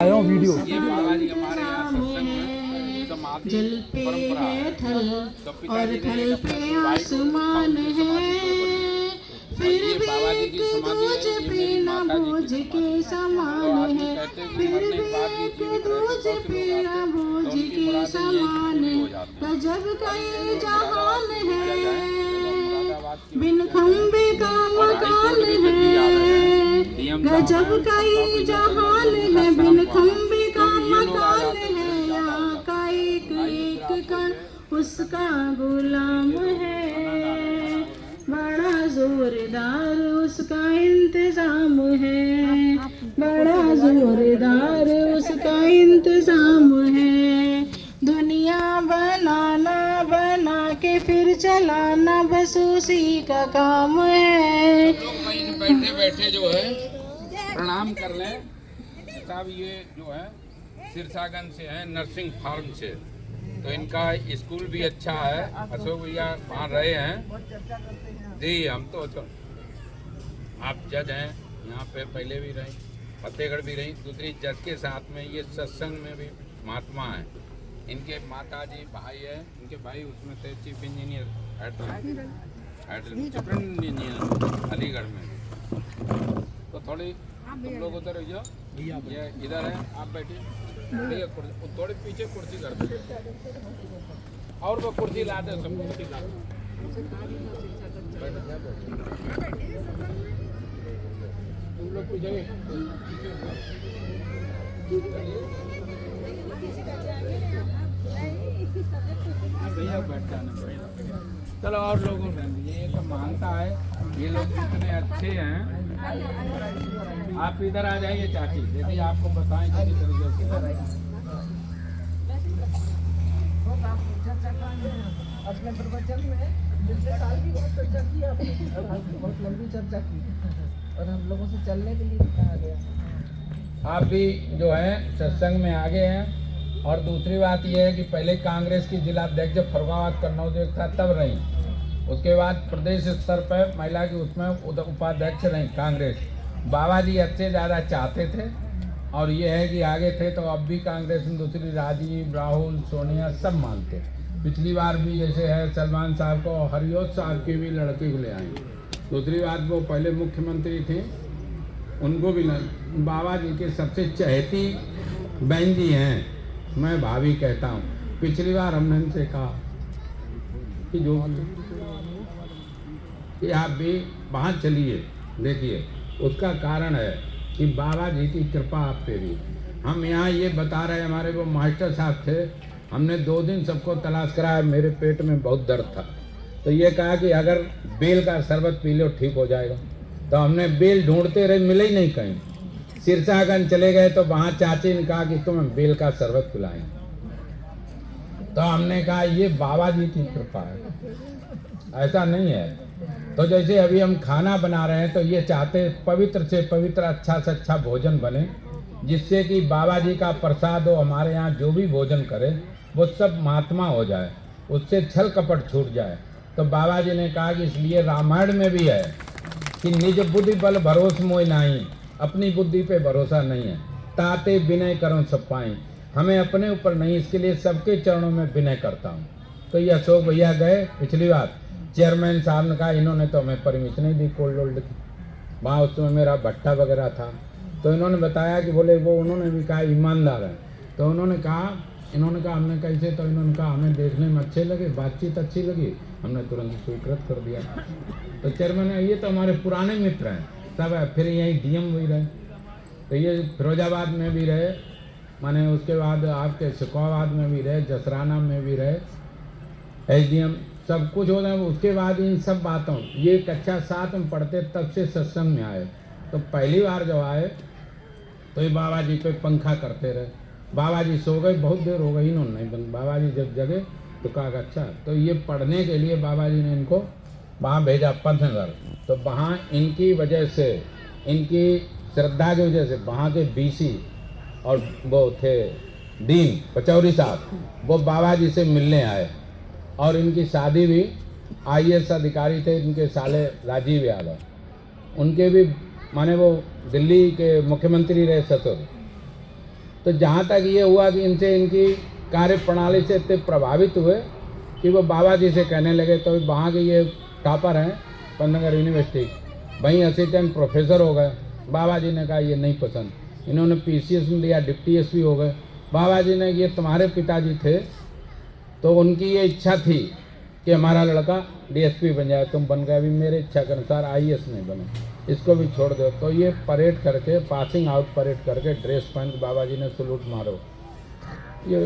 आया हूँ वीडियो। जल पे है थल और थल पे आसमान है, फिर भी तुझ पे न बोझ के समान है, फिर भी तुझ पे न बोझ के समान है। गजब का ये जहान है, बिन खंबे का मकान है। गजब का ये जहान है, बिन खंबे का मकान है। यहाँ का एक एक कण उसका गुलाम है, बड़ा जोरदार उसका इंतजाम है, बड़ा जोरदार उसका इंतजाम है। दुनिया बनाना बना के फिर चलाना बस उसी का काम है। बैठे बैठे जो है प्रणाम कर लें साहब। ये जो है सिरसागंज से है, नर्सिंग फार्म से, तो इनका स्कूल भी अच्छा है। अशोक भैया वहाँ रहे हैं जी। हम तो आप जज हैं, यहाँ पे पहले भी रहे, फतेहगढ़ भी रही। दूसरी जज के साथ में ये सत्संग में भी महात्मा है। इनके माता जी भाई है, इनके भाई उसमें थे chief engineer chief engineer Aligarh में। तो थोड़ी तुम लोग उधर हो, ये इधर है, आप बैठिए। थोड़ी पीछे कुर्सी कर दो, और वो कुर्सी ला दे, सब कुर्सी ला दो। तुम लोग पीछे भैया बैठ जाना। चलो और लोगों में ये तो मानता है, ये लोग इतने अच्छे हैं। आप इधर आ जाइए चाची, देखिए आपको बताएं किसी तरीके से। अपने प्रवचन में पिछले साल भी बहुत चर्चा की आपने, बहुत लंबी चर्चा की और हम लोगों से चलने के लिए कहा गया। आप भी जो है सत्संग में आगे हैं। और दूसरी बात यह है कि पहले कांग्रेस की जिला अध्यक्ष जब फरुखाबाद कन्नौज था तब रही, उसके बाद प्रदेश स्तर पर महिला की उसमें उपाध्यक्ष रही कांग्रेस। बाबा जी अच्छे ज़्यादा चाहते थे और ये है कि आगे थे, तो अब भी कांग्रेस में दूसरी राजीव, राहुल, सोनिया सब मानते। पिछली बार भी जैसे है सलमान साहब को, हरियोत साहब के भी लड़के को ले आए। दूसरी बात वो पहले मुख्यमंत्री थे, उनको भी बाबा जी के सबसे चहेती बहन जी हैं, मैं भाभी कहता हूँ। पिछली बार हमने उनसे कहा कि जो कि आप भी वहाँ चलिए, देखिए उसका कारण है कि बाबा जी की कृपा आप पे भी। हम यहाँ ये बता रहे, हमारे वो मास्टर साहब थे, हमने 2 दिन सबको तलाश कराया, मेरे पेट में बहुत दर्द था, तो ये कहा कि अगर बेल का शरबत पी लो ठीक हो जाएगा। तो हमने बेल ढूंढते रहे, मिले ही नहीं कहीं। सिरसागंज चले गए तो वहाँ चाची ने कहा कि तुम्हें बेल का शरबत पिलाएं। तो हमने कहा ये बाबा जी की कृपा है, ऐसा नहीं है। तो जैसे अभी हम खाना बना रहे हैं तो ये चाहते पवित्र से पवित्र, अच्छा से अच्छा भोजन बने, जिससे कि बाबा जी का प्रसाद हो। हमारे यहाँ जो भी भोजन करे वो सब महात्मा हो जाए, उससे छल कपट छूट जाए। तो बाबा जी ने कहा कि इसलिए रामायण में भी है कि निज बुद्धि बल भरोस मोय नाही, अपनी बुद्धि पे भरोसा नहीं है, ताते विनय करो सब पाई। हमें अपने ऊपर नहीं, इसके लिए सबके चरणों में विनय करता हूँ। तो ये अशोक भैया गए पिछली बार, चेयरमैन साहब ने कहा इन्होंने तो हमें परमिशन नहीं दी कोल्ड वोल्ड की, वहाँ उसमें मेरा भट्टा वगैरह था। तो इन्होंने बताया कि बोले वो उन्होंने भी कहा ईमानदार है। तो इन्होंने कहा हमने कैसे, तो इन्होंने कहा हमें देखने में अच्छे लगे, बातचीत अच्छी लगी, हमने तुरंत स्वीकृत कर दिया। तो चेयरमैन ये तो हमारे पुराने मित्र हैं सब है, फिर यहीं डीएम भी रहे, तो ये फिरोजाबाद में भी रहे, माने उसके बाद आपके सिकोहाबाद में भी रहे, जसराना में भी रहे, एसडीएम सब कुछ हो रहा है। उसके बाद इन सब बातों, ये कक्षा 7 में पढ़ते तब से सत्संग में आए। तो पहली बार जब आए तो ये बाबा जी पे पंखा करते रहे। बाबा जी सो गए, बहुत देर हो गई, इन्होंने नहीं बंद। बाबा जी जब जगे तो कहा अच्छा, तो ये पढ़ने के लिए बाबा जी ने इनको वहाँ भेजा पंथनगर। तो वहाँ इनकी वजह से, इनकी श्रद्धा की वजह से वहाँ के बीसी और वो थे डीन पचौरी साहब, वो बाबा जी से मिलने आए। और इनकी शादी भी आईएएस अधिकारी थे, इनके साले राजीव यादव, उनके भी माने वो दिल्ली के मुख्यमंत्री रहे ससुर, तो जहाँ तक ये हुआ कि इनसे इनकी कार्य प्रणाली से इतने प्रभावित हुए कि वो बाबा जी से कहने लगे। तो वहाँ के ये टॉपर हैं पंतनगर यूनिवर्सिटी, वहीं असिस्टेंट प्रोफेसर हो गए। बाबा जी ने कहा ये नहीं पसंद, इन्होंने PCS में दिया, डिप्टी SP हो गए। बाबा जी ने, ये तुम्हारे पिताजी थे तो उनकी ये इच्छा थी कि हमारा लड़का DSP बन जाए, तुम बन गए, अभी मेरे इच्छा के अनुसार IAS नहीं बने, इसको भी छोड़ दो। तो ये परेड करके, पासिंग आउट परेड करके ड्रेस पहन के बाबा जी ने सलूट मारो। ये